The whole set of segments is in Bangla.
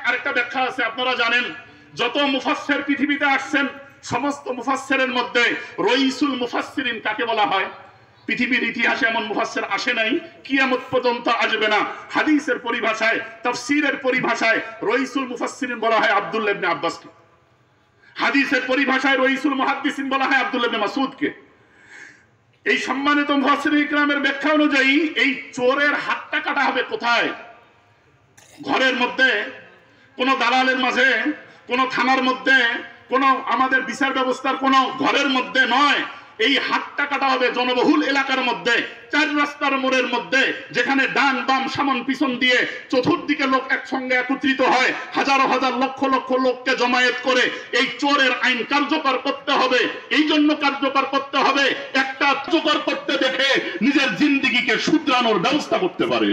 আরেকটা ব্যাখ্যা আছে, আপনারা জানেন যত মুফাসসির পৃথিবীতে আসছেন সমস্ত মুফাসসিরের মধ্যে রইসুল মুফাসসিরিন কাকে বলা হয়? পৃথিবীর ইতিহাসে এমন মুফাসসির আসে নাই, কিয়ামত পর্যন্ত আসবে না। হাদিসের পরিভাষায়, তাফসীরের পরিভাষায় রইসুল মুফাসসিরিন বলা হয় আব্দুল্লাহ ইবনে আব্বাসকে। হাদিসের পরিভাষায় রইসুল মুহাদ্দিসিন বলা হয় আব্দুল্লাহ ইবনে মাসউদকে। এই সম্মানিত মুফাসসিরিন ইকরামের ব্যাখ্যা অনুযায়ী এই চোরের হাতটা কাটা হবে কোথায়? ঘরের মধ্যে, কোন দালালের মাঝে, কোন থানার মধ্যে, কোন আমাদের বিচার ব্যবস্থার কোন ঘরের মধ্যে নয়। এই হাতটা কাটা হবে জনবহুল এলাকার মধ্যে, চার রাস্তার মোড়ের মধ্যে, যেখানে ডান বাম সামন পিছন দিয়ে চতুর্দিকে লোক একসঙ্গে একত্রিত হয়, হাজারো হাজার লক্ষ লক্ষ লোককে জমায়েত করে এই চোরের আইন কার্যকর করতে হবে। এই জন্য কার্যকর করতে হবে একটা কার্যকর করতে দেখে নিজের জিন্দেগিকে শুধরানোর ব্যবস্থা করতে পারে।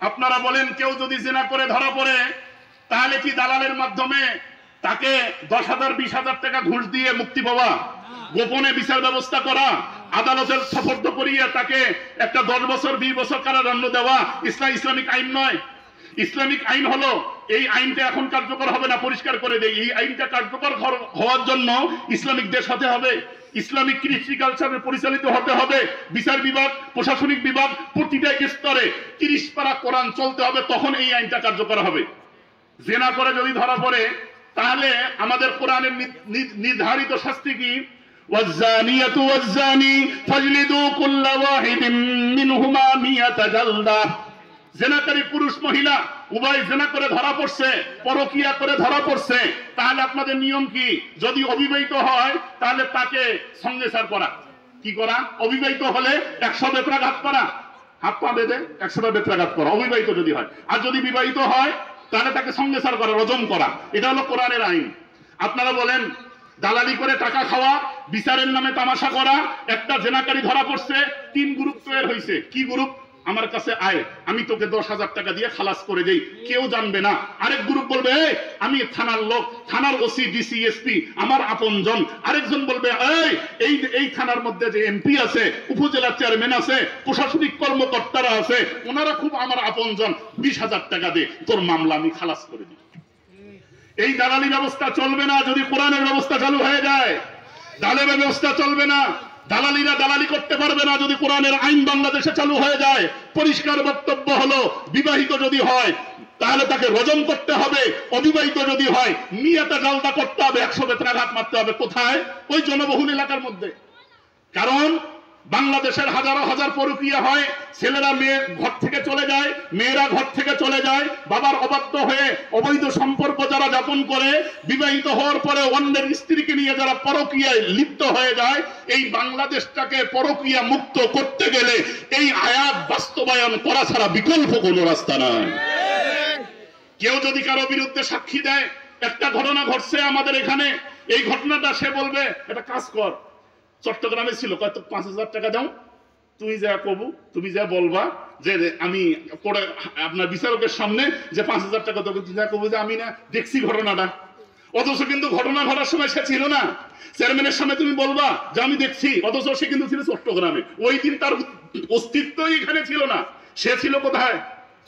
আপনারা বলেন, কেউ যদি জিনা করে ধরা পড়ে তাহলে কি দালালের মাধ্যমে তাকে 10,000 20,000 টাকা ঘুষ দিয়ে মুক্তি পাওয়া, গোপনে বিচার ব্যবস্থা করা, আদালতের সুপর্দ করিয়ে তাকে একটা 10 বছর 20 বছর কারাদণ্ড দেওয়া ইসলামিক আইন নয়। ইসলামিক আইন হলো, এই আইনটা এখন কার্যকর হবে না, পরিষ্কার করে দেই, এই আইনটা কার্যকর হওয়ার জন্য ইসলামিক দেশ হতে হবে, ইসলামিক কৃষ্টি কালচারে পরিচালিত হতে হবে, বিচার বিভাগ, প্রশাসনিক বিভাগ প্রতিটা স্তরে 30 পারা কোরআন চলতে হবে, তখন এই আইনটা কার্যকর হবে। জিনা করে যদি ধরা পড়ে তাহলে আমাদের কোরআনের নির্ধারিত শাস্তি কি? ওয়াজ্জানিয়াতু ওয়াজ্জানি ফাজলিদু কুল্লা ওয়াহিদিন মিনহুমা মিয়াতা জালদা। জিনাকারী পুরুষ মহিলা উভয় জিনা করে ধরা পড়ছে, পরকিয়া করে ধরা পড়ছে, তাহলে আপনাদের নিয়ম কি? যদি অবিবাহিত হয় তাহলে তাকে সংসার করা। কি করা? অবিবাহিত হলে 100 বেত্রাঘাত করা, হাত পা বেঁধে 100টা বেত্রাঘাত করা, অবিবাহিত যদি হয়। আর যদি বিবাহিত হয় তাহলে তাকে সংসার করা, রজম করা। এটা হলো কোরআনের আইন। আপনারা বলেন, দালালি করে টাকা খাওয়া, বিচারের নামে তামাশা করা। একটা জেনাকারী ধরা পড়ছে, 3 গ্রুপ তৈরি হয়েছে। কি গ্রুপ? আমার কাছে আয়, আমি তোকে 10,000 টাকা দিয়ে খালাস করে দেই, কেউ জানবে না। আরেক গ্রুপ বলবে, আমি থানার লোক, থানার ওসি ডিসি এসপি আমার আপনজন। আরেকজন বলবে, এই থানার মধ্যে যে এমপি আছে, উপজেলার চেয়ারম্যান আছে, প্রশাসনিক কর্মকর্তারা আছে, ওনারা খুব আমার আপনজন, 20,000 টাকা দে, তোর মামলা আমি খালাস করে দিই। এই দালালি ব্যবস্থা চলবে না যদি কোরআনের ব্যবস্থা চালু হয়ে যায়। দালালি ব্যবস্থা চলবে না, দালালিরা দালালি করতে পারবে না যদি কোরআনের আইন বাংলাদেশে চালু হয়ে যায়। পরিষ্কার বক্তব্য হলো, বিবাহিত যদি হয় তাহলে তাকে রজম করতে হবে, অবিবাহিত যদি হয় মিয়াতা জালদা করতে হবে, 100 বেত্রাঘাত মারতে হবে। কোথায়? ওই জনবহুল এলাকার মধ্যে। কারণ বাংলাদেশের হাজারো হাজার পরকীয়া হয়, ছেলেরা মেয়ে ঘর থেকে চলে যায়, মেয়েরা ঘর থেকে চলে যায়, বাবার অবাধ্য হয়ে অবৈধ সম্পর্ক যারা যাপন করে, বিবাহিত হওয়ার পরে অন্যের স্ত্রীকে নিয়ে যারা পরকীয়ায় লিপ্ত হয়ে যায়। এই বাংলাদেশটাকে পরকীয়া মুক্ত করতে গেলে এই আয়াত বাস্তবায়ন করা ছাড়া বিকল্প কোনো রাস্তা নাই। কেউ যদি কারো বিরুদ্ধে সাক্ষী দেয়, একটা ঘটনা ঘটছে আমাদের এখানে, এই ঘটনাটা সে বলবে, এটা কাজ কর, চট্টগ্রামে ছিল, কত 5,000 টাকা দাও, তুই যা কবু, তুমি যা বলবা যে আমি পরে আপনার বিচারকের সামনে যে 5,000 টাকা দেবো, যা কবু যে আমি না দেখছি ঘটনাটা। অথচ কিন্তু ঘটনা ঘটার সময় সে ছিল না। চেয়ারম্যানের সামনে তুমি বলবা যে আমি দেখছি, অথচ সে কিন্তু ছিল চট্টগ্রামে। ওই দিন তার অস্তিত্বই এখানে ছিল না, সে ছিল কোথায়?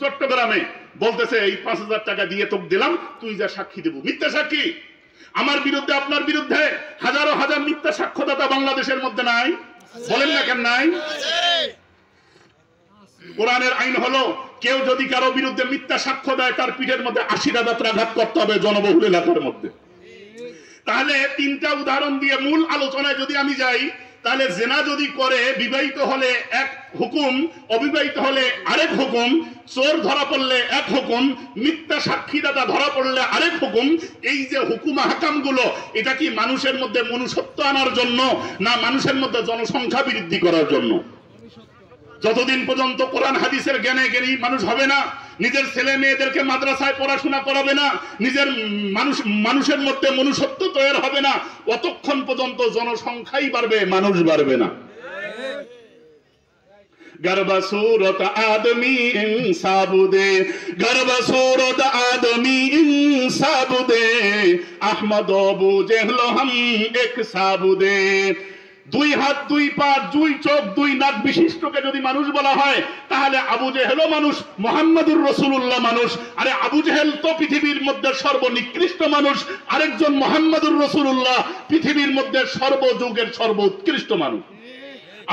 চট্টগ্রামে। বলতেছে এই 5,000 টাকা দিয়ে তোকে দিলাম, তুই যা সাক্ষী দেবো। মিথ্যা সাক্ষী। আমার বিরুদ্ধে, আপনার বিরুদ্ধে হাজারো হাজার মিথ্যা সাক্ষ্যদাতা বাংলাদেশের মধ্যে নাই? বলেন না কেন নাই? কোরআনের আইন হলো, কেউ যদি কারো বিরুদ্ধে মিথ্যা সাক্ষ্য দেয় তার পিঠের মধ্যে 80টা বেত্রাঘাত করতে হবে জনবহুল এলাকার মধ্যে। তাহলে 3টা উদাহরণ দিয়ে মূল আলোচনায় যদি আমি যাই, তাহলে জেনা যদি করে বিবাহিত হলে এক হুকুম, অবিবাহিত হলে আরেক হুকুম, চোর ধরা পড়লে এক হুকুম, মিথ্যা সাক্ষীদাতা ধরা পড়লে আরেক হুকুম। এই যে হুকুম হাকাম গুলো, এটা কি মানুষের মধ্যে মনুষ্যত্ব আনার জন্য না মানুষের মধ্যে জনসংখ্যা বৃদ্ধি করার জন্য? যতদিন পর্যন্ত কোরআন হাদিসের জ্ঞানে জ্ঞানী মানুষ হবে না, নিজের ছেলে মেয়েদেরকে মাদ্রাসায় পড়াশোনা করাবে না, নিজের মানুষের মধ্যে মনুষ্যত্ব তৈরি হবে না, অতক্ষণ পর্যন্ত জনসংখ্যাই বাড়বে, মানুষ বাড়বে না। গর্বা सूरत आदमी इंसाब दे, गरबा सूरत आदमी इंसाब दे, अहमद अबू जहल हम एक साब दे। দুই হাত দুই পা দুই চোখ দুই নাক বিশিষ্টকে যদি মানুষ বলা হয়, তাহলে আবু জেহেলও মানুষ, মুহাম্মদুর রাসূলুল্লাহ মানুষ। আরে আবু জেহেল তো পৃথিবীর মধ্যে সর্বনিকৃষ্ট মানুষ, আরেকজন মুহাম্মদুর রাসূলুল্লাহ পৃথিবীর মধ্যে সর্বযুগের সর্বোৎকৃষ্ট মানুষ।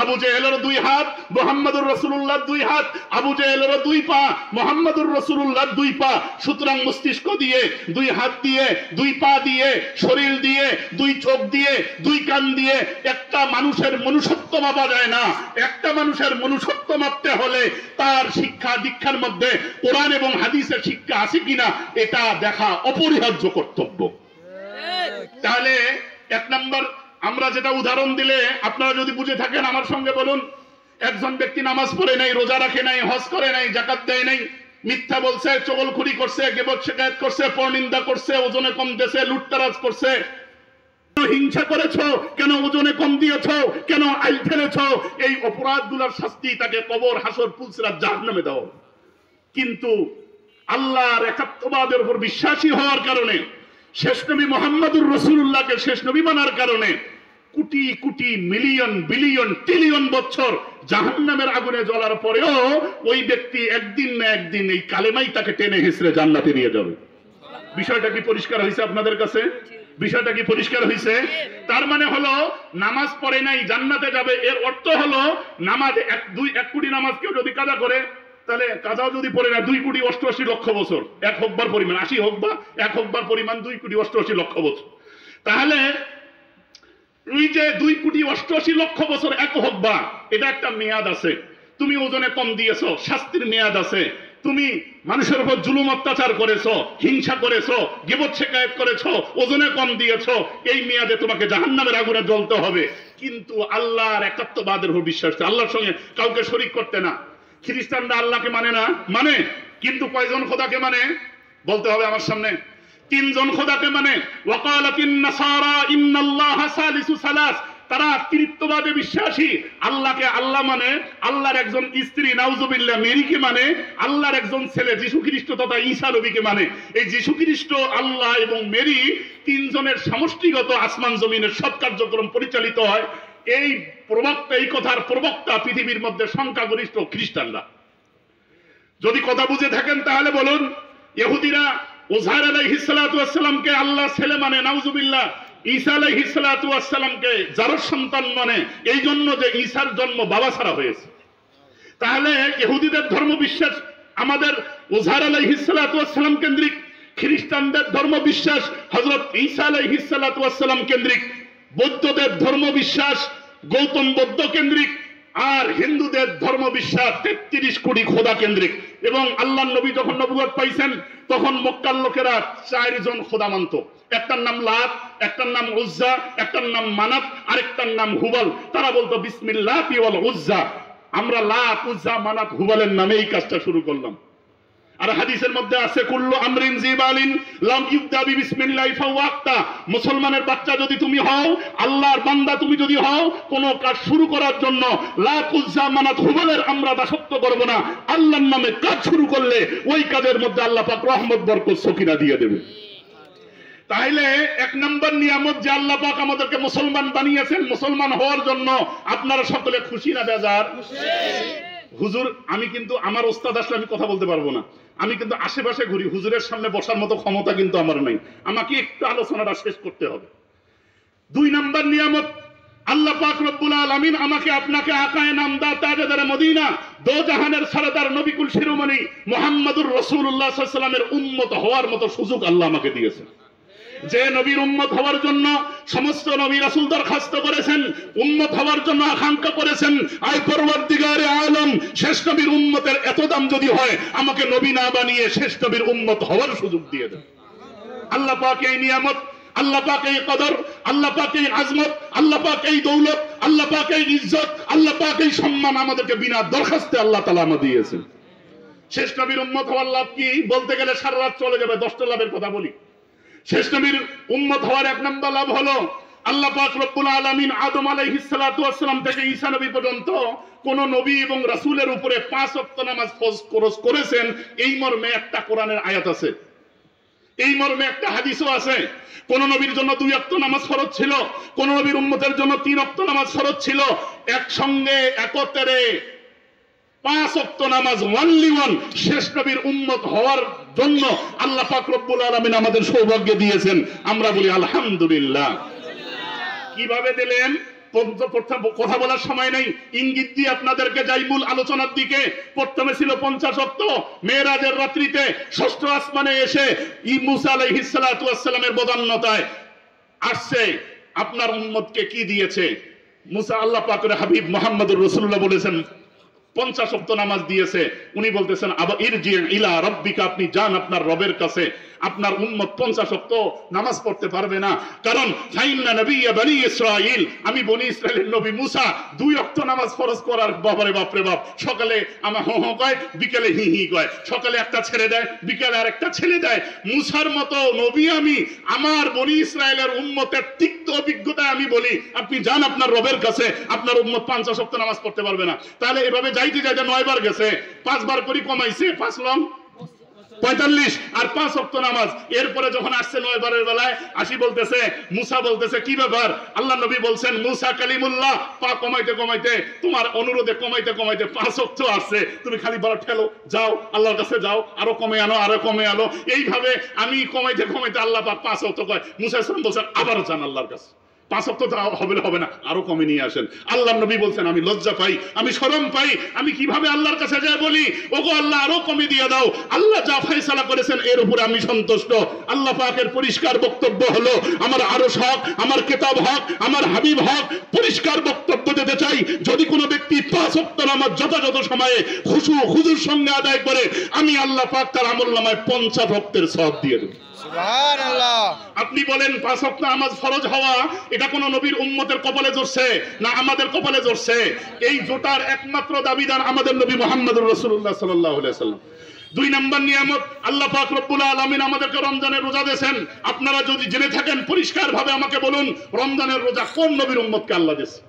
আবু জেহেলের দুই হাত, মুহাম্মদুর রাসূলুল্লাহ দুই হাত, আবু জেহেলের দুই পা, মুহাম্মদুর রাসূলুল্লাহ দুই পা। সুতরাং মস্তিষ্ক দিয়ে, দুই হাত দিয়ে, দুই পা দিয়ে, শরীর দিয়ে, দুই চোখ দিয়ে, দুই কান দিয়ে একটা মানুষের মনুষ্যত্ব মাপা যায় না। একটা মানুষের মনুষ্যত্ব মাপতে হলে তার শিক্ষা দীক্ষার মধ্যে কোরআন এবং হাদিসের শিক্ষা আছে কিনা এটা দেখা অপরিহার্য কর্তব্য। তাহলে এক নম্বর আমরা যেটা উদাহরণ দিলে আপনারা যদি বুঝে থাকেন আমার সঙ্গে বলুন, একজন ব্যক্তি নামাজ পড়ে নাই, রোজা রাখে নাই, হজ করে নাই, যাকাত দেয় নাই, মিথ্যা বলছে, চগলখুরি করছে, গীবত শিকায়ত করছে, পরনিন্দা করছে, ওজনে কম দিয়েছে, লুটতারাজ করছে, হিংসা করেছো, কেন ওজনে কম দিয়েছো, কেন আইল ঠেলেছো, এই অপরাধগুলোর শাস্তি তাকে কবর, হাসর, পুলসিরাত, জাহান্নামে দাও। কিন্তু আল্লাহর একাত্মবাদের উপর বিশ্বাসী হওয়ার কারণে, শেষ নবী মুহাম্মদুর রাসূলুল্লাহকে শেষ নবী মানার কারণে crore crore million billion trillion বছর জাহান্নামের আগুনে জ্বলার পরেও ওই ব্যক্তি একদিন না একদিন এই কালেমাই তাকে টেনে হেসড়ে জান্নাতে নিয়ে যাবে। বিষয়টা কি পরিষ্কার হয়েছে আপনাদের কাছে? বিষয়টা কি পরিষ্কার হয়েছে? তার মানে হলো নামাজ পড়ে নাই জান্নাতে যাবে, এর অর্থ হলো নামাজ এক কোটি নামাজ কেউ যদি কাজা করে, তাহলে কাজাও যদি পড়ে না 2,88,00,000 বছর, এক হকবার পরিমাণ 80 হোক বা এক হকবার পরিমাণ 2,88,00,000 বছর, তাহলে এই যে 2,88,00,000 বছর এক হকবা, এটা একটা মেয়াদ আছে। তুমি ওজনে কম দিয়েছো, শাস্তির মেয়াদ আছে। তুমি মানুষের উপর জুলুম অত্যাচার করেছো, হিংসা করেছো, গীবত শিকায়ত করেছো, ওজনে কম দিয়েছো, এই মেয়াদে তোমাকে জাহান্নামের আগুনে জ্বলতে হবে। কিন্তু আল্লাহর একাত্মবাদের উপর বিশ্বাস, আল্লাহর সঙ্গে কাউকে শরীক করতে না। খ্রিস্টানরা আল্লাহকে মানে না, মানে, কিন্তু কয়জন খোদাকে মানে বলতে হবে আমার সামনে? 3 জন খোদাকে মানে। ওয়াকালাতিন নাসারা ইন্নাল্লাহা সালিসু সালাস, তারা ত্রিত্ববাদে বিশ্বাসী। আল্লাহকে আল্লাহ মানে, আল্লাহর একজন স্ত্রী নাউজুবিল্লাহ মেরিকে মানে, আল্লাহর একজন ছেলে যীশু খ্রিস্ট তথা ঈসা নবীকে মানে। এই যীশু খ্রিস্ট, আল্লাহ এবং মেরি 3 জনের সমষ্টিগত আসমান জমিনের সব কার্যক্রম পরিচালিত হয়। এই প্রবক্তা, এই কথার প্রবক্তা পৃথিবীর মধ্যে সংখ্যাগরিষ্ঠ খ্রিস্টানরা। যদি কথা বুঝে থাকেন তাহলে বলুন, ইহুদিরা উযাইর আলাইহিস সালাতু ওয়াস সালামকে আল্লাহ ছেলে মানে, নাউজুবিল্লাহ। ঈসা আলাইহিস সালাতু ওয়াস সালামকে যার সন্তান মানে, এই জন্য যে ঈসার জন্ম বাবা ছাড়া হয়েছে। তাহলে ইহুদিদের ধর্ম বিশ্বাস আমাদের উযাইর আলাইহিস সালাতু ওয়াস সালাম কেন্দ্রিক, খ্রিস্টানদের ধর্ম বিশ্বাস হযরত ঈসা আলাইহিস সালাতু ওয়াস সালাম কেন্দ্রিক, বৌদ্ধদের ধর্ম বিশ্বাস গৌতম বৌদ্ধ কেন্দ্রিক, আর হিন্দুদের ধর্ম বিশ্বাস 33 কোটি খোদা কেন্দ্রিক। এবং আল্লাহর নবী যখন নবুয়ত পাইছেন তখন মক্কার লোকেরা 4 জন খোদা মানত। একটার নাম লাত, একটার নাম উজ্জা, একটার নাম মানাত, আরেকটার নাম হুবাল। তারা বলতো বিসমিল্লাহি ওয়াল উজ্জা। আমরা লাত, উজ্জা, মানাত, হুবালের নামে এই কাজটা শুরু করলাম। আর হাদিসের মধ্যে আছে কুল্লু আমরিন জিবালিন লাম ইবদা বিসমিল্লাহি ফাওয়াক্তা। মুসলমানের বাচ্চা যদি তুমি হও, আল্লাহর বান্দা তুমি যদি হও, কোন কাজ শুরু করার জন্য লাত, উজ্জা, মানাত, হুবালের আমরা দাসত্ব করব না। আল্লাহর নামে কাজ শুরু করলে ওই কাজের মধ্যে আল্লাহ পাক রহমত বরকত সকিনা দিয়ে দেবে। তাহলে 1 নম্বর নিয়ামত যে আল্লাহ পাক আমাদেরকে মুসলমান বানিয়েছেন, মুসলমান হওয়ার জন্য আপনারা সকলে খুশি না বেজার? হুজুর, আমি কিন্তু আমার ওস্তাদ আসলে আমি কথা বলতে পারবো না, আমি কিন্তু আশেপাশে ঘুরি, হুজুরের সামনে বসার মতো ক্ষমতা কিন্তু আমার নাই, আমাকে একটু আলোচনাটা শেষ করতে হবে। 2 নম্বর নিয়ামত, আল্লাহ পাক রব্বুল আলামিন আমাকে আপনাকে আকায়ে নামদার তাজদার মদিনা, দো জাহানের সরদার নবিকুল শিরোমণি মুহাম্মদুর রাসূলুল্লাহ সাল্লাল্লাহু আলাইহি ওয়াসাল্লামের উম্মত হওয়ার মতো সুযোগ আল্লাহ আমাকে দিয়েছেন। যে নবীর উম্মত হওয়ার জন্য সমস্ত নবী রাসূল দরখাস্ত করেছেন, উম্মত হওয়ার জন্য আকাঙ্ক্ষা করেছেন, আয় পরওয়ারদিগারে আলম, শেষ নবীর উম্মতের এত দাম যদি হয়, আমাকে নবী না বানিয়ে শেষ নবীর উম্মত হওয়ার সুযোগ দিয়ে দেন। আল্লাহ পাক এই নিয়ামত, আল্লাহ পাক এই কদর, আল্লাহ পাক এই আজমত, আল্লাহ পাক এই দৌলত, আল্লাহ পাক এই ইজ্জত, আল্লাহ পাক এই সম্মান আমাদেরকে বিনা দরখাস্তে আল্লাহ তাআলা আমাদের দিয়েছেন। শেষ নবীর উম্মত হওয়ার লাভ কি? বলতে গেলে সারা রাত চলে যাবে, 10টা লাভের কথা বলি। শেষ নবীর উম্মত হওয়ার 1 নম্বর লাভ হলো আল্লাহ পাক রব্বুল আলামিন আদম আলাইহিস সালাতু ওয়াস সালাম থেকে ঈসা নবী পর্যন্ত কোন নবী এবং রাসূলের উপরে 5 ওয়াক্ত নামাজ ফরজ করেছেন, এই মর্মে একটা কোরআনের আয়াত আছে। এই মর্মে একটা হাদিসও আছে, কোন নবীর জন্য 2 ওয়াক্ত নামাজ ফরজ ছিল, কোন নবীর উম্মতের জন্য 3 ওয়াক্ত নামাজ ফরজ ছিল। একসঙ্গে একত্রে 5 ওয়াক্ত নামাজ ওয়ানলি ওয়ান শেষ নবীর উম্মত হওয়ার জন্য আল্লাহ পাক রব্বুল আলামিন আমাদের সৌভাগ্য দিয়েছেন। আমরা বলি আলহামদুলিল্লাহ। কিভাবে দিলেন কথা বলার সময় নেই, ইঙ্গিত দিয়ে আপনাদেরকে যাই মূল আলোচনার দিকে। প্রথমে ছিল 50 ওয়াক্ত, মেরাজের রাত্রিতে ষষ্ঠ আসমানে এসে মুসা আলাইহিস সালাতু ওয়াস সালামের বদান্যতায় আসছে। আপনার উম্মতকে কি দিয়েছে? মুসা আল্লাহ পাকের হাবিব মুহাম্মদুর রাসূলুল্লাহ বলেছেন 50 ওয়াক্ত নামাজ দিয়েছে। উনি বলতেছেন আবা ইরজি ইলা রাব্বিকা, আপনি যান আপনার রবের কাছে। আপনার উম্মত 50 ওয়াক্ত নামাজ পড়তে পারবে না, কারণ ফাইন্না নবিয়্যা বনি ইসরাঈল, আমি বনি ইসরাইলের নবী মুসা 2 ওয়াক্ত নামাজ ফরজ করার বাবারে বাপরে বাপ। সকালে আমার হো হো কয়, বিকেলে হি হি কয়। সকালে একটা ছেড়ে দেয়, বিকেলে আরেকটা ছেড়ে দেয়। মুসার মতো নবী আমি, আমার বনি ইসরাইলের উম্মতের তিক্ত অভিজ্ঞতায় আমি বলি আপনি যান আপনার রবের কাছে, আপনার উম্মত 50 ওয়াক্ত নামাজ পড়তে পারবে না। তাহলে এভাবে যাইতে যাইতে 9 বার গেছে, 5 বার করে কমাইছে, 5 লং 45 আর 5 ওয়াক্ত নামাজ। এরপরে যখন আসছে 9 বারের বেলায় আসি বলতেছে, মুসা বলতেছে কি ব্যাপার? আল্লাহ নবী বলছেন মুসা কালিমুল্লাহ, পা কমাইতে কমাইতে তোমার অনুরোধে কমাইতে কমাইতে 5 ওয়াক্ত আসছে, তুমি খালি বড় ঠেলো, যাও আল্লাহর কাছে যাও, আরো কমে আনো, আরো কমে আনো। এইভাবে আমি কমাইতে কমাইতে আল্লাহ পাক 5 ওয়াক্ত কয়। মুসা সাল্লাল্লাহু বলছেন আবারও যান আল্লাহর কাছে, 5 ওয়াক্ত হবে না, আরো কমে নিয়ে আসেন। আল্লাহ নবী বলছেন আমি লজ্জা পাই, আমি শরম পাই, আমি কিভাবে আল্লাহর কাছে যাই বলি ওগো আল্লাহ আরো কমে দিয়ে দাও। আল্লাহ যা ফয়সালা করেছেন এর উপরে আমি সন্তুষ্ট। আল্লাহ পাকের পরিষ্কার বক্তব্য হলো আমার আরশ হক, আমার কিতাব হক, আমার হাবিব হক। পরিষ্কার বক্তব্য দিতে চাই, যদি কোনো ব্যক্তি 5 ওয়াক্ত নামাজ যথাযথ সময়ে খুশু খুজুর সঙ্গে আদায় করে, আমি আল্লাহ পাক তার আমলনামায় 50 ওয়াক্তের সওয়াব দিয়ে দেব। সুবহানাল্লাহ। আপনি বলেন 5 ওয়াক্ত নামাজ ফরজ হওয়া এটা কোন নবীর উম্মতের কপালে জড়ছে না আমাদের কপালে জড়ছে? এই জোটার একমাত্র দাবিদার আমাদের নবী মুহাম্মদুর রাসূলুল্লাহ সাল্লাল্লাহু আলাইহি ওয়াসাল্লাম। 2 নম্বর নিয়ামত আল্লাহ পাক রব্বুল আলামিন আমাদেরকে রমজানের রোজা দিয়েছেন। আপনারা যদি জেনে থাকেন পরিষ্কার ভাবে আমাকে বলুন, রমজানের রোজা কোন নবীর উম্মতকে আল্লাহ দিয়েছে?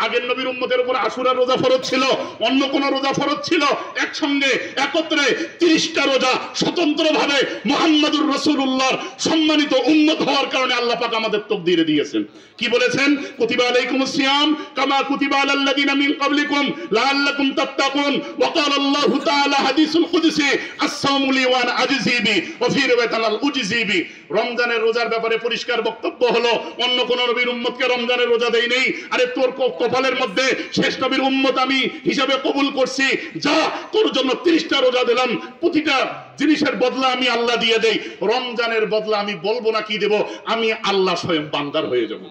আগের নবীর উম্মতের উপর আশুরার রোজা ফরজ ছিল, অন্য কোন রোজা ফরজ ছিল? একসঙ্গে একত্রে 30টা রোজা স্বতন্ত্রভাবে মুহাম্মদুর রাসূলুল্লাহর সম্মানিত উম্মত হওয়ার কারণে আল্লাহ পাক আমাদের তাকদীরে দিয়েছেন। কি বলেছেন? কুতিবা আলাইকুমুস সিয়াম কামা কুতিবা আলাল লাযিনা মিন ক্বাবলিকুম লাআল্লাকুম তাত্তাকুন। ওয়া ক্বালা আল্লাহু তাআলা হাদিসুল কুদসি আস-সাওমু লি ওয়া আনা আজজি বি ওয়া ফি রিওয়ায়াতিন আল উজজি বি। রমজানের রোজার ব্যাপারে পরিষ্কার বক্তব্য হলো অন্য কোন নবীর উম্মতকে রমজানের রোজা দেই নেই। আরে তোর কপালের মধ্যে শেষ নবীর উম্মত আমি হিসাবে কবুল করছি, যা তোর জন্য 30টা রোজা দিলাম, প্রতিটা জিনিসের বদলা আমি আল্লাহ দিয়ে দেই। রমজানের বদলা আমি বলবো না কি দেব, আমি আল্লাহ স্বয়ং বান্দার হয়ে যাব।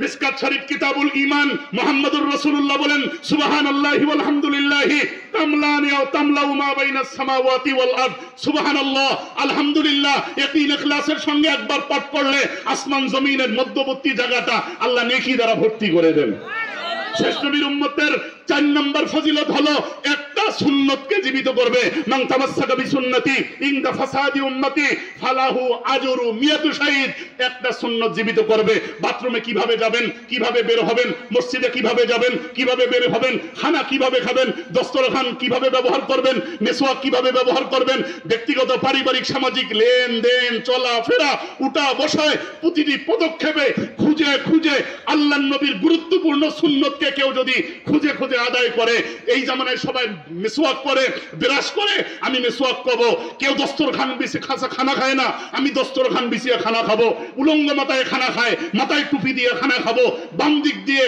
মিসকাত শরীফ কিতাবুল ঈমান মুহাম্মদুর রাসূলুল্লাহ বলেন সুবহানাল্লাহি ওয়াল হামদুলিল্লাহি তামলানি ওয়া তামলাউ মা বাইনাস সামাওয়াতি ওয়াল আরদ। সুবহানাল্লাহ আলহামদুলিল্লাহ ইয়াকিন ইখলাসের সঙ্গে একবার পাঠ করলে আসমান জমিনের মধ্যবর্তী জায়গাটা আল্লাহ নেকি দ্বারা ভর্তি করে দেন। শেষ নবীর উম্মতের 4 নম্বর ফজিলত হলো একটা সুন্নতকে জীবিত করবে। মান তামাসসাকা বিসুন্নতি ইনদা ফাসাদি উম্মতি ফালাহু আজরু মিয়াতু শাহিদ। একটা সুন্নত জীবিত করবে। বাথরুমে কিভাবে যাবেন, কিভাবে বের হবেন, মসজিদে কিভাবে যাবেন, কিভাবে বের হবেন, খানা কিভাবে খাবেন, দস্তরখান কিভাবে ব্যবহার করবেন, মেসওয়াক কিভাবে ব্যবহার করবেন, ব্যক্তিগত পারিবারিক সামাজিক লেনদেন চলাফেরা উঠা বসায় প্রতিটি পদক্ষেপে খুঁজে খুঁজে আল্লাহর নবীর গুরুত্বপূর্ণ সুন্নতকে কেউ যদি খুঁজে খুঁজে আদায় করে। এই জামানায় সবাই মিসওয়াক করে, বিরাস করে, আমি মিসওয়াক করব। কেউ দস্তরখান বিছিয়ে খানা খায় না, আমি দস্তরখান বিছিয়ে খানা খাবো। উলঙ্গ মাথায় খানা খায়, মাথায় টুপি দিয়ে খানা খাবো। বাম দিক দিয়ে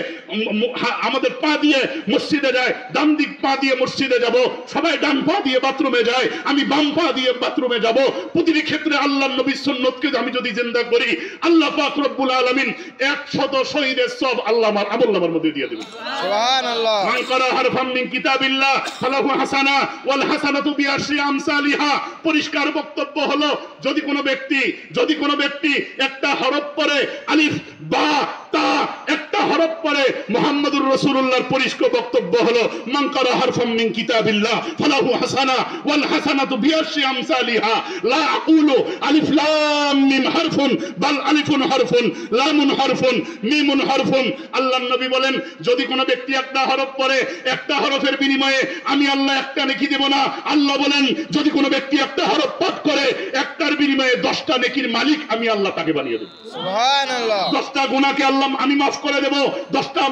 আমাদের পা দিয়ে মসজিদে যায়, ডান দিক পা দিয়ে মসজিদে যাব। সবাই ডান পা দিয়ে বাথরুমে যায়, আমি বাম পা দিয়ে বাথরুমে যাব। প্রতিটি ক্ষেত্রে আল্লাহর নবীর সুন্নতকে আমি যদি জিন্দা করি, আল্লাহ পাক রব্বুল আলামিন 100 শহীদের সব আল্লাহ আমার আমলনামার মধ্যে দিয়ে দিবেন। সুবহানাল্লাহ। মান ক্বারা হারফাম মিন কিতাবিল্লাহ ফালাহু হাসানা ওয়াল হাসানাতু বিআশরি আমসালিহা। পরিষ্কার বক্তব্য হলো যদি কোনো ব্যক্তি একটা হরফ পড়ে, আলিফ বা তা একটা হরফ পড়ে, মুহাম্মদুর রাসূলুল্লাহর পরিষ্কার বক্তব্য হলো মান ক্বারা হারফাম মিন কিতাবিল্লাহ ফালাহু হাসানা ওয়াল হাসানাতু বিআশরি আমসালিহা। লা আকুলু আলিফ লাম মিম হারফুন বাল আলিফুন হারফুন লামুন হারফুন মিমুন হারফুন। আল্লাহর নবী বলেন যদি কোনো ব্যক্তি একটা হরফ পড়ে, একটা হরফের বিনিময়ে আমি আল্লাহ একটা নেকি দেব না। আল্লাহ বলেন যদি কোনো ব্যক্তি একটা হরফ পাঠ করে, একটার বিনিময়ে 10টা নেকির মালিক আমি আল্লাহ তাকে বানিয়ে দেব। সুবহানাল্লাহ। 10টা গুনাহকে আল্লাহ আমি মাফ করে দেব, 10টা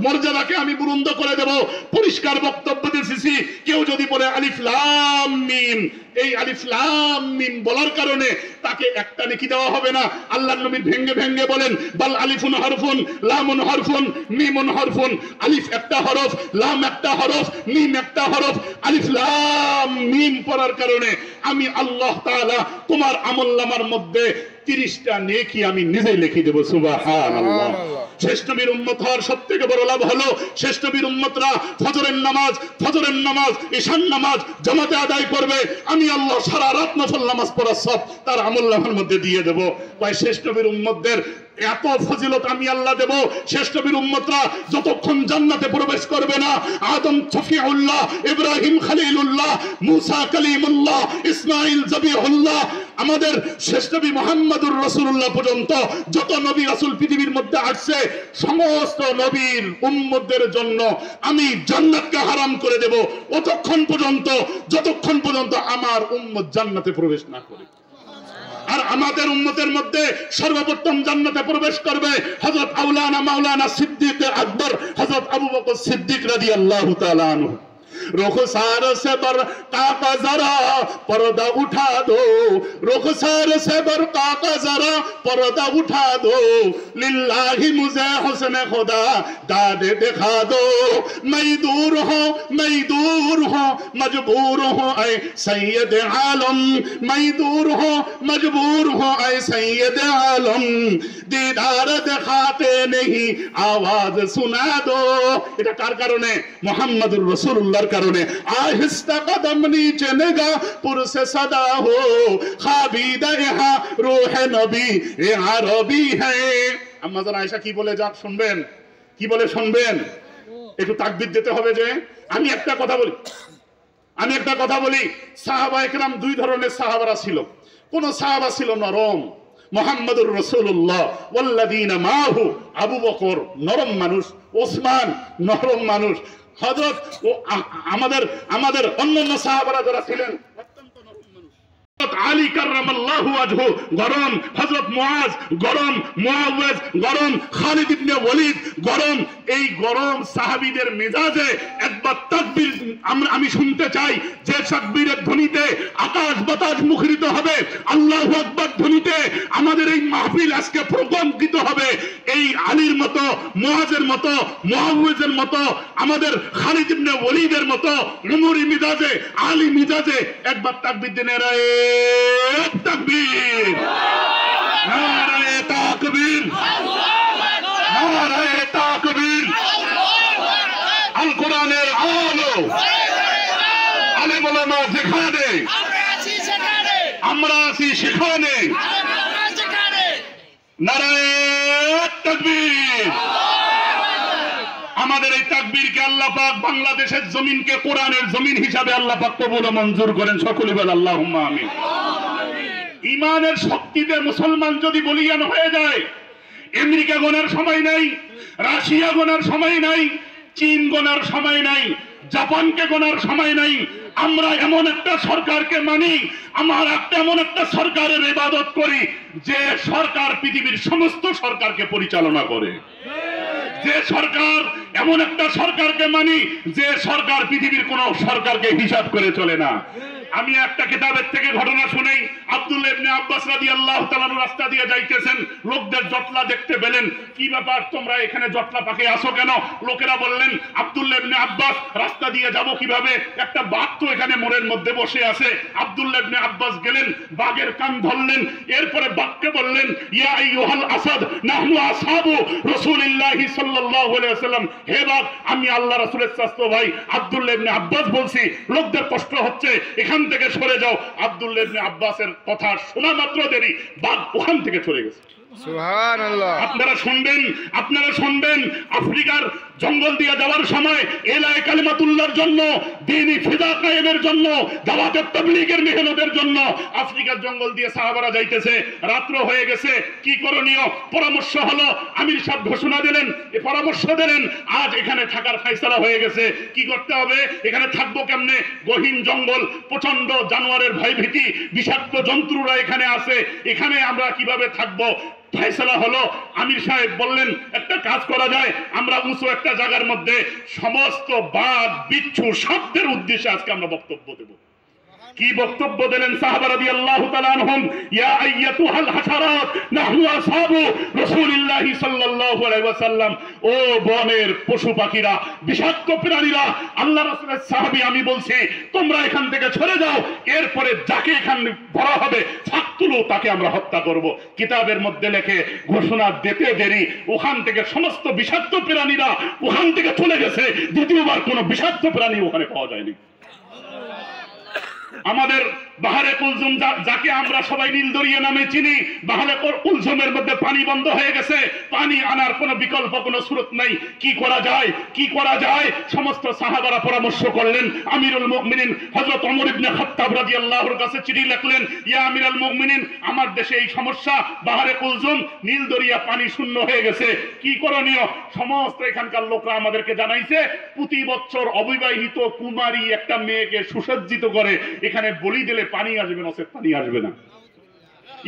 মর্যাদাকে আমি বুলন্দ করে দেব। পরিষ্কার বক্তব্য দিয়েছি, কেউ যদি বলে আলিফ লাম মিম, এই আলিফ লাম মিম বলার কারণে তাকে একটা নেকি দেওয়া হবে না। আল্লাহর নবী ভেঙ্গে ভেঙ্গে বলেন, বাল আলিফুন হরফুন লামুন হরফুন মিমুন হরফুন। আলিফ একটা হরফ, লাম একটা হরফ, মিম একটা হরফ। আলিফ লাম মিম পড়ার কারণে আমি আল্লাহ তাআলা তোমার আমলনামার মধ্যে 30টা নেকি আমি নিজেই লিখে দেব। সুবহানাল্লাহ। শ্রেষ্ঠ নবীর উম্মত হওয়ার সবথেকে বড় লাভ হলো শ্রেষ্ঠ নবীর উম্মতরা ফজরের নামাজ ঈশান নামাজ জামাতে আদায় করবে, আমি আল্লাহ সারা রাত নফল নামাজ পড়ার সব তার আমলনামার মধ্যে দিয়ে দেব। তাই শ্রেষ্ঠ নবীর উম্মতদের এত ফজিলত আমি আল্লাহ দেব, শ্রেষ্ঠ নবীর উম্মতরা যতক্ষণ জান্নাতে প্রবেশ করবে না, আদম শফিউল্লাহ, ইব্রাহিম খলিলুল্লাহ, মুসা কালিমুল্লাহ, ইসমাইল জবিহুল্লাহ, আমাদের শ্রেষ্ঠ নবী মুহাম্মদুর রাসূলুল্লাহ পর্যন্ত যত নবী রাসূল পৃথিবীর মধ্যে আসছে, সমস্ত নবীর উম্মতদের জন্য আমি জান্নাতকে হারাম করে দেব ততক্ষণ পর্যন্ত যতক্ষণ পর্যন্ত আমার উম্মত জান্নাতে প্রবেশ না করে। আর আমাদের উম্মতের মধ্যে সর্বপ্রথম জান্নাতে প্রবেশ করবে হযরত মাওলানা সিদ্দিক আকবর, হযরত আবু বকর সিদ্দিক রাদিয়াল্লাহু তাআলা আনহু। रुखसार से बरका का जरा पर्दा उठा दो, रुखसार से बरका का जरा पर्दा उठा दो, लिल्लाही मुझे हुस्न खुदा दाद दिखा दो। मैं दूर हूँ मजबूर हूँ ऐ सैयद आलम, मैं दूर हूँ मजबूर हूँ ऐ सैयद आलम, दीदार दिखाते नहीं आवाज सुना दो। এটা কার কারণে? মুহাম্মদুর রাসূলুল্লাহর কারণে। आहिस्ता कदम नीचे निगाह पुरसे सदा हो, खाबीदा यहाँ रूह नबी यहाँ रबी है। আম্মা জান আয়েশা কি বলে যা শুনবেন, কি বলে শুনবেন, একটু তাকবীর দিতে হবে। যে আমি একটা কথা বলি, সাহাবা একরাম দুই ধরনের সাহাবারা ছিল। কোন সাহাবা ছিল নরম, মুহাম্মদুর রাসূলুল্লাহ ওয়াল্লাযীনা মাহু, আবু বকর নরম মানুষ, ওসমান নরম মানুষ, হযরত আমাদের অন্যান্য সাহাবারা যারা ছিলেন অত্যন্ত নরম মানুষ। হযরত আলী কাররামাল্লাহু ওয়াজহু গরম, হযরত মুআজ গরম, মুআওয়াজ গরম, খালিদ ইবনে ওয়ালিদ গরম। এই গরম সাহাবীদের মেজাজে একবার তাকবীর আমি শুনতে চাই, যে তাকবীরের ধ্বনিতে আকাশ বাতাস মুখরিত হবে, আল্লাহু আকবার ধ্বনিতে আমাদের এই মাহফিল আজকে প্রকম্পিত হবে। এই আলীর মতো, মুআজের মতো, মুআওয়াজের মতো, আমাদের খালিদ ইবনে ওয়ালিদের মতো উমরি মিজাজে, আলী মিজাজে একবার তাকবীর দেন। তাকবীর, নারায়ে তাকবীর, নারায়ে তাকবীর। আল কোরআনের আলো আলেম ওলামা যেখানে, আমরা আছি সেখানে, নারায়ে তাকবীর। আমাদের এই তাকবীরকে আল্লাহ পাক বাংলাদেশের জমিনকে কোরআনের জমিন হিসাবে আল্লাহ পাক কবুল ও মঞ্জুর করেন। সকলে বলেন আল্লাহুম্মা আমিন। ঈমানের শক্তিতে মুসলমান যদি বলিয়ান হয়ে যায়, আমেরিকা গোনার সময় নাই, রাশিয়া গোনার সময় নাই, চীন গোনার সময় নাই, জাপানকে গোনার সময় নাই। আমরা এমন একটা সরকারকে মানি, আমরা এমন একটা সরকারের ইবাদত করি যে সরকার পৃথিবীর সমস্ত সরকারকে পরিচালনা করে। যে সরকার, এমন একটা সরকারকে মানি যে সরকার পৃথিবীর কোন সরকারকে হিসাব করে চলে না। আমি একটা কিতাবের থেকে ঘটনা শুনেই, আব্দুল্লাহ ইবনে আব্বাস রাদিয়াল্লাহু তাআলা রাস্তা দিয়ে যাইতেছেন, লোকদের জটলা দেখতে পেলেন। কি ব্যাপার, তোমরা এখানে জটলা পাকে আসো কেন? লোকেরা বললেন, আব্দুল্লাহ ইবনে আব্বাস রাস্তা দিয়ে যাব কিভাবে, একটা বাঘ তো এখানে মোড়ের মধ্যে বসে আছে। আব্দুল্লাহ ইবনে আব্বাস গেলেন, বাঘের কান ধরলেন, এরপরে বাঘকে বললেন, ইয়া আইয়ুহাল আসাদ নাহনু আসহাবু রাসূলিল্লাহি সাল্লাল্লাহু আলাইহি ওয়াসাল্লাম, হে বাঘ, আমি আল্লাহ রাসূলের চাচা ভাই আব্দুল্লাহ ইবনে আব্বাস বলছি, লোকদের কষ্ট হচ্ছে, এখান থেকে সরে যাও। আব্দুল্লাহ ইবনে আব্বাসের কথা শোনা মাত্র দেরি, বাঘ ওখান থেকে চলে গেছে। সুবহানাল্লাহ। আপনারা শুনবেন, আফ্রিকার জঙ্গল দিয়ে যাওয়ার সময় এলায়ে কালিমাতুল্লাহর জন্য, দ্বীনি ফিদা কায়েমের জন্য, দাওয়াতে তাবলীগের মেহনতের জন্য আফ্রিকার জঙ্গল দিয়ে সাহাবারা যাইতেছে। রাত্র হয়ে গেছে, কি করণীয়? পরামর্শ হলো, আমির সাহেব ঘোষণা দিলেন, পরামর্শ দিলেন, আজ এখানে থাকার ফয়সালা হয়ে গেছে। কি করতে হবে? এখানে থাকবো কেমনে? গহীন জঙ্গল, প্রচন্ড জানোয়ারের ভয়ভীতি, বিষাক্ত জন্তুরা এখানে আছে, এখানে আমরা কিভাবে থাকবো? ফয়সালা হলো, আমির সাহেব বললেন একটা কাজ করা যায়, আমরা উঁচু একটা জায়গার মধ্যে সমস্ত বাঘ বিচ্ছু সাপদের উদ্দেশ্যে আজকে আমরা বক্তব্য দেব। কি বক্তব্য দিলেন সাহাবা রাদিয়াল্লাহু তাআলা আনহুম? ইয়া আইয়াতুহাল হাশারাত নাহনু আসহাবু রাসূলিল্লাহি সাল্লাল্লাহু আলাইহি ওয়াসাল্লাম। ও বনের পশু পাখিরা, বিষাক্ত প্রাণীরা, আল্লাহর রাসূলের সাহাবী আমি বলছি তোমরা এখান থেকে সরে যাও, এরপরে যাকে এখানে ধরা হবে ফাকতুলু, তাকে আমরা হত্যা করব। কিতাবের মধ্যে লেখে ঘোষণা দিতে দেরি ওখান থেকে সমস্ত বিষাক্ত প্রাণীরা ওখান থেকে চলে গেছে, দ্বিতীয়বার কোনো বিষাক্ত প্রাণী ওখানে পাওয়া যায়নি। আমাদের বাহারে কুলজুম, যাকে আমরা সবাই নীলদরিয়া নামে চিনি, বাহারে কুলজুমের মধ্যে পানি বন্ধ হয়ে গেছে, পানি আনার কোনো বিকল্প কোনো সুরত নাই। কি করা যায়? কি করা যায়? সমস্ত সাহাবারা পরামর্শ করলেন। আমিরুল মুমিনিন হযরত ওমর ইবনে খাত্তাব রাদিয়াল্লাহুর কাছে চিঠি লিখলেন, ইয়া আমিরুল মুমিনিন, আমার দেশে এই সমস্যা, বাহারে কুলজুম, নীলদরিয়া পানি শূন্য হয়ে গেছে, কি করণীয়? সমস্ত এখানকার লোকরা আমাদেরকে জানাইছে প্রতি বছর অবিবাহিত কুমারী একটা মেয়েকে সুসজ্জিত করে এখানে বলি দিলে পানি আসবে, নচেত পানি আসবে না।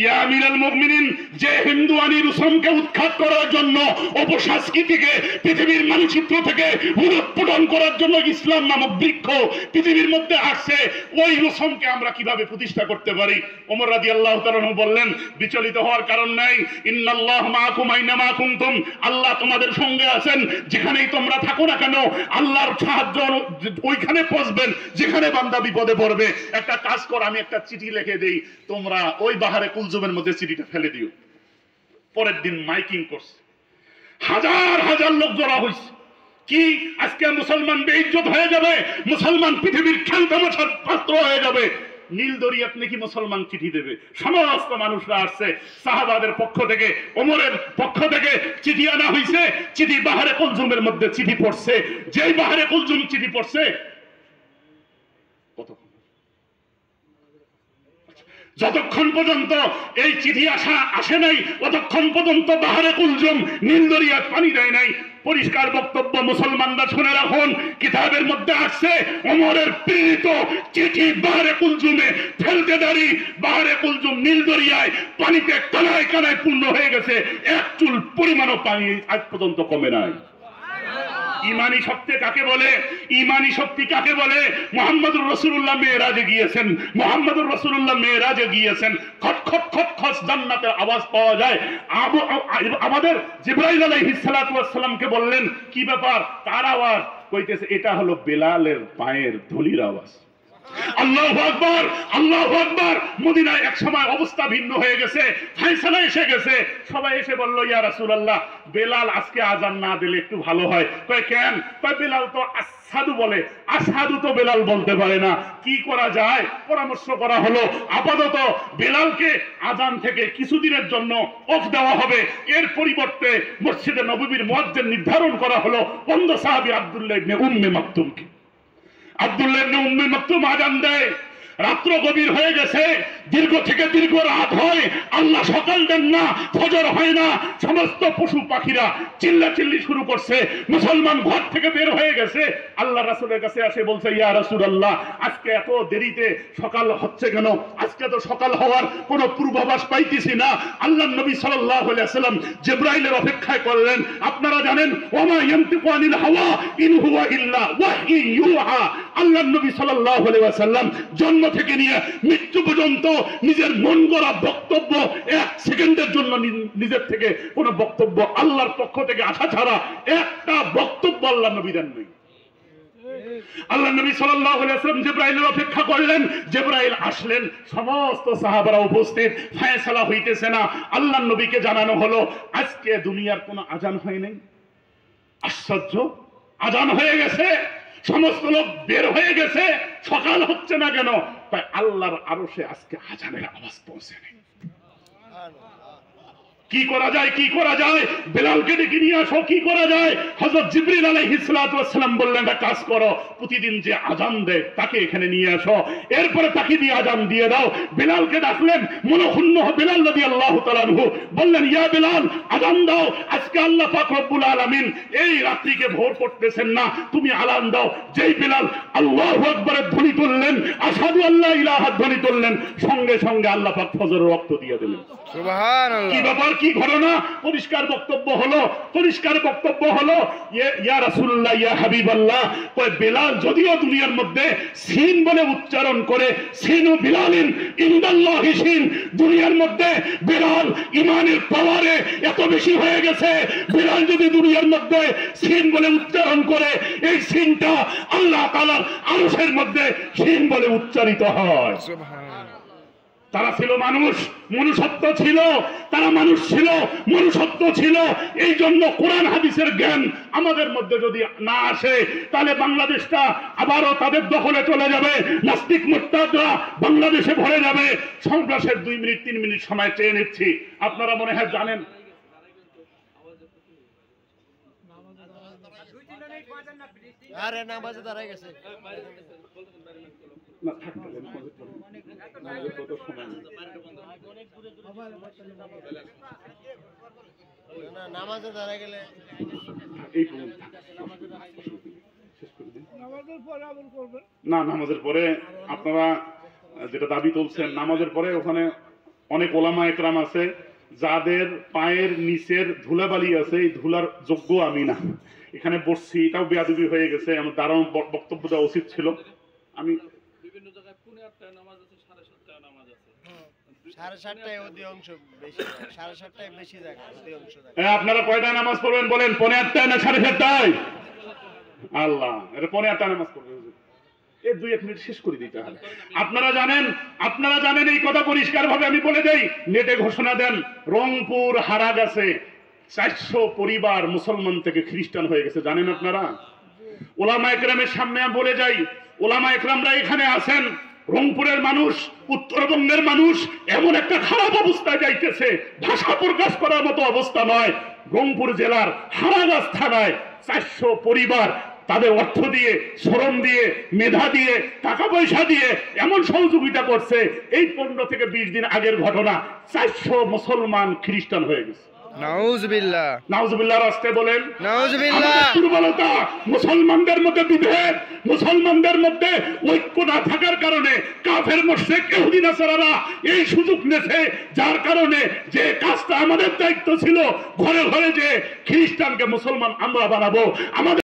ইয়া আমিরুল মুমিনিন, যে হিন্দু আনি রুসমকে উৎখাত করার জন্য, অপসংস্কৃতিকে পৃথিবীর মানচিত্র থেকে উৎপাদন করার জন্য ইসলাম নামক বৃক্ষ পৃথিবীর মধ্যে আসছে, ওই রুসমকে আমরা কিভাবে প্রতিষ্ঠা করতে পারি? ওমর রাদিয়াল্লাহু তাআলা বললেন, বিচলিত হওয়ার কারণ নাই, ইন্নাল্লাহা মাআকুম আইনামা কুনতুম, আল্লাহ তোমাদের সঙ্গে আছেন, যেখানেই তোমরা থাকো না কেন আল্লাহর সাহায্য ওইখানে পৌঁছবেন যেখানে বান্দা বিপদে পড়বে। একটা কাজ কর, আমি একটা চিঠি লিখে দেই, তোমরা ওই বাহারে কুলজুমের মধ্যে চিঠিটা ফেলে দিও। পরের দিন মাইকিং করছে, হাজার হাজার লোক জড়া হয়েছে। কি আজকে মুসলমান বেইজ্জত হয়ে যাবে, মুসলমান পৃথিবীর খেলতামাশার পাত্র হয়ে যাবে। নীলদরিয়াত নাকি মুসলমান চিঠি দেবে। সমস্ত মানুষরা আসছে, সাহাবাদের পক্ষ থেকে, ওমরের পক্ষ থেকে চিঠি আনা হয়েছে। চিঠি বাহারে কুলজুমের মধ্যে চিঠি পড়ছে। যেই বাহারে কুলজুম চিঠি পড়ছে, যতক্ষণ পর্যন্ত এই চিঠি আসে নাই ততক্ষণ পর্যন্ত বাহারে কুলজুম নীলদরিয়ার পানি দেয় নাই। পরিষ্কার বক্তব্য মুসলমানরা শুনে রাখুন, কিতাবের মধ্যে আসছে ওমরের প্রেরিত চিঠি বাহারে কুলজুমে ফেলতে দাঁড়ি, বাহারে কুলজুম নীলদরিয়ায় পানিতে কানায় কানায় পূর্ণ হয়ে গেছে, এক চুল পরিমাণও পানি আজ পর্যন্ত কমে নাই। ইমানি শক্তি কাকে বলে? ইমানি শক্তি কাকে বলে? মুহাম্মদুর রাসূলুল্লাহ মেরাজে গিয়েছেন, মুহাম্মদুর রাসূলুল্লাহ মেরাজে গিয়েছেন, খট খট খট খট জান্নাতের আওয়াজ পাওয়া যায়। আমাদের জিবরাইল আলাইহিস সালাতু ওয়াস সালামকে বললেন, কি ব্যাপার? তার আওয়াজ কইতেছে, এটা হলো বেলালের পায়ের ধুলির আওয়াজ। আল্লাহু আকবার, আল্লাহু আকবার। মদিনায় এক সময় অবস্থা ভিন্ন হয়ে গেছে, ফয়সালা এসে গেছে। সবাই এসে বলল, ইয়া রাসূলুল্লাহ, বেলাল আজকে আযান না দিলে একটু ভালো হয়। কয় কেন? কয় বেলাল তো আশহাদু বলে, আশহাদু তো বেলাল বলতে পারে না, কি করা যায়? পরামর্শ করা হলো, আপাতত বেলালকে আযান থেকে কিছুদিনের জন্য অফ দেওয়া হবে। এর পরিবর্তে মসজিদে নববীর মুয়াজ্জিন নির্ধারণ করা হলো অন্ধ সাহাবী আব্দুল্লাহ ইবনে উম্মে মাকতুমকে। আব্দুল্লাহ ইবনে উম্মে মাকতুম আযান দেয়। রাত্র গভীর হয়ে গেছে, দীর্ঘ থেকে দীর্ঘ রাত হয়, আল্লাহ সকাল দেন না, ফজর হয় না। সমস্ত পশু পাখিরা চিল্লাচিল্লি শুরু করছে, মুসলমান ঘর থেকে বের হয়ে গেছে। আল্লাহ রাসূলের কাছে আসে বলছে, ইয়া রাসূলুল্লাহ, আজকে এত দেরিতে সকাল হচ্ছে কেন? আজকে তো সকাল হওয়ার কোনো পূর্বাভাস পাইতেছি না। আল্লাহর নবী সাল্লাল্লাহু আলাইহি ওয়াসাল্লাম জিবরাইলের অপেক্ষায় করলেন। আপনারা জানেন, ওমা ইয়ানতিকু আনিল হাওয়া ইন হুয়া ইল্লা ওয়াহয়ু ইউহা। আল্লাহর নবী সাল্লাল্লাহু আলাইহি ওয়াসাল্লাম জন্ম থেকে নিয়ে মৃত্যু পর্যন্ত নিজের মন গড়া বক্তব্য এক সেকেন্ডের জন্য নিজের থেকে কোন বক্তব্য আল্লাহর পক্ষ থেকে আসা ছাড়া একটা বক্তব্য আল্লাহ নবী দেন নাই। আল্লাহ নবী সাল্লাল্লাহু আলাইহি ওয়াসাল্লাম জিবরাইলের অপেক্ষা করলেন। জিবরাইল আসলেন, সমস্ত সাহাবারা উপস্থিত, ফয়সালা হইতেছে না। আল্লাহ নবীকে জানানো হলো, আজকে দুনিয়ার কোনো আযান হয় নাই। আশ্চর্য, আযান হয়ে গেছে, সমস্ত লোক বের হয়ে গেছে, সকাল হচ্ছে না কেন? তাই আল্লাহর আরশে আজকে আযানের আওয়াজ পৌঁছে নেই। কি করা যায়, কি করা যায়, বেলালকে ডেকে নিয়ে আসো, কি করা যায়। হযরত জিবরিল আলাইহিস সালাতু ওয়াস সালাম বললেন, একটা কাজ করো, প্রতিদিন যে আজান দেয় তাকে এখানে নিয়ে আসো, এরপরে তাকে দিয়ে আজান দিয়ে দাও। বেলালকে ডাকলেন, মনক্ষুণ্ণ বেলাল রাদিয়াল্লাহু তাআলা আনহু বললেন, ইয়া বেলাল, আজান দাও, আজকে আল্লাহ পাক রব্বুল আলামিন এই রাত্রিকে ভোর করতেছেন না, তুমি আজান দাও। যেই বেলাল আল্লাহু আকবারের ধ্বনি তুললেন, আশহাদু আল্লা ইলাহা ধ্বনি তুললেন, সঙ্গে সঙ্গে আল্লাহ পাক ফজরের ওয়াক্ত দিয়ে দিলেন। সুবহানাল্লাহ। কি ব্যাপার, কি ঘটনা? পরিষ্কার বক্তব্য হলো, পরিষ্কার বক্তব্য হলো, ইয়া রাসূলুল্লাহ, ইয়া হাবিবাল্লাহ, কয় বেলাল যদিও দুনিয়ার মধ্যে সিন বলে উচ্চারণ করে, সিনু বিলালিন ইনদাল্লাহি সিন, দুনিয়ার মধ্যে বেলাল ইমানের পাওয়ারে এত বেশি হয়ে গেছে, বেলাল যদি দুনিয়ার মধ্যে সিন বলে উচ্চারণ করে, এই সিনটা আল্লাহ তাআলার আরশের মধ্যে সিন বলে উচ্চারিত হয়। সুবহানাল্লাহ। তারা ছিল মানুষ, মনুষ্যত্ব ছিল, তারা মানুষ ছিল, মনুষ্যত্ব ছিল। এই জন্য কোরআন হাদিসের জ্ঞান আমাদের মধ্যে যদি না আসে, তাহলে বাংলাদেশটা আবারও তাদের দখলে চলে যাবে, নাস্তিক মুরতাদরা বাংলাদেশে ভরে যাবে। সন্ত্রাসের 2 মিনিট 3 মিনিট সময় চেয়ে নিচ্ছি। আপনারা মনে হয় জানেন, আরে নামাজে দাঁড়ায় গেছে, নামাজে দাঁড়ায় গেলে না, নামাজের পরে আপনারা যেটা দাবি তুলছেন, নামাজের পরে ওখানে অনেক ওলামা একরাম আছে যাদের পায়ের নিচের ধুলাবালি আছে, এই ধুলার যোগ্য আমি না। এখানে বসছি, এটাও বেয়াদবি হয়ে গেছে, আমার দারুণ বক্তব্য দেওয়া উচিত ছিল। আমি বিভিন্ন জায়গায় 7:30 নামাজ আছে, 7:30 নামাজ আছে, 7:30 অধিকাংশ বেশি, 7:30 বেশি জায়গা অধিকাংশ জায়গা। আপনারা কয়টায় নামাজ পড়বেন বলেন? 7:30 না 7:30? আল্লাহ, এটা 7:30 নামাজ পড়বেন, এই 2-1 মিনিট শেষ করে দিতে হবে। আপনারা জানেন এই কথা পরিষ্কার ভাবে আমি বলে দেই, নেটে ঘোষণা দেন, রংপুর হারাগাছে 400 পরিবার মুসলমান থেকে খ্রিস্টান হয়ে গেছে, জানেন আপনারা? ওলামা একরামের সামনে বলে যাই, ওলামা একরামরা এখানে আছেন, রংপুরের মানুষ, উত্তরবঙ্গের মানুষ এমন একটা খারাপ অবস্থায় যাইতেছে, ভাষা প্রকাশ করার মতো অবস্থা নয়। রংপুর জেলার হারাগাছ থানায় 400 পরিবার তাদের অর্থ দিয়ে, শ্রম দিয়ে, মেধা দিয়ে, টাকা পয়সা দিয়ে এমন সহযোগিতা করছে, এই 15 থেকে 20 দিন আগের ঘটনা, 400 মুসলমান খ্রিস্টান হয়ে গেছে। নাউজুবিল্লাহ, নাউজুবিল্লাহ রাস্তে বলেন, নাউজুবিল্লাহ। দুর্বলতা, মুসলমানদের মধ্যে বিভেদ, মুসলমানদের মধ্যে ঐক্য না থাকার কারণে কাফের মুশরিক ইহুদি নাসারারা এই সুযোগ নেছে, যার কারণে যে কাজটা আমাদের দায়িত্ব ছিল ঘরে ঘরে যে খ্রিস্টানকে মুসলমান আমরা বানাবো, আমাদের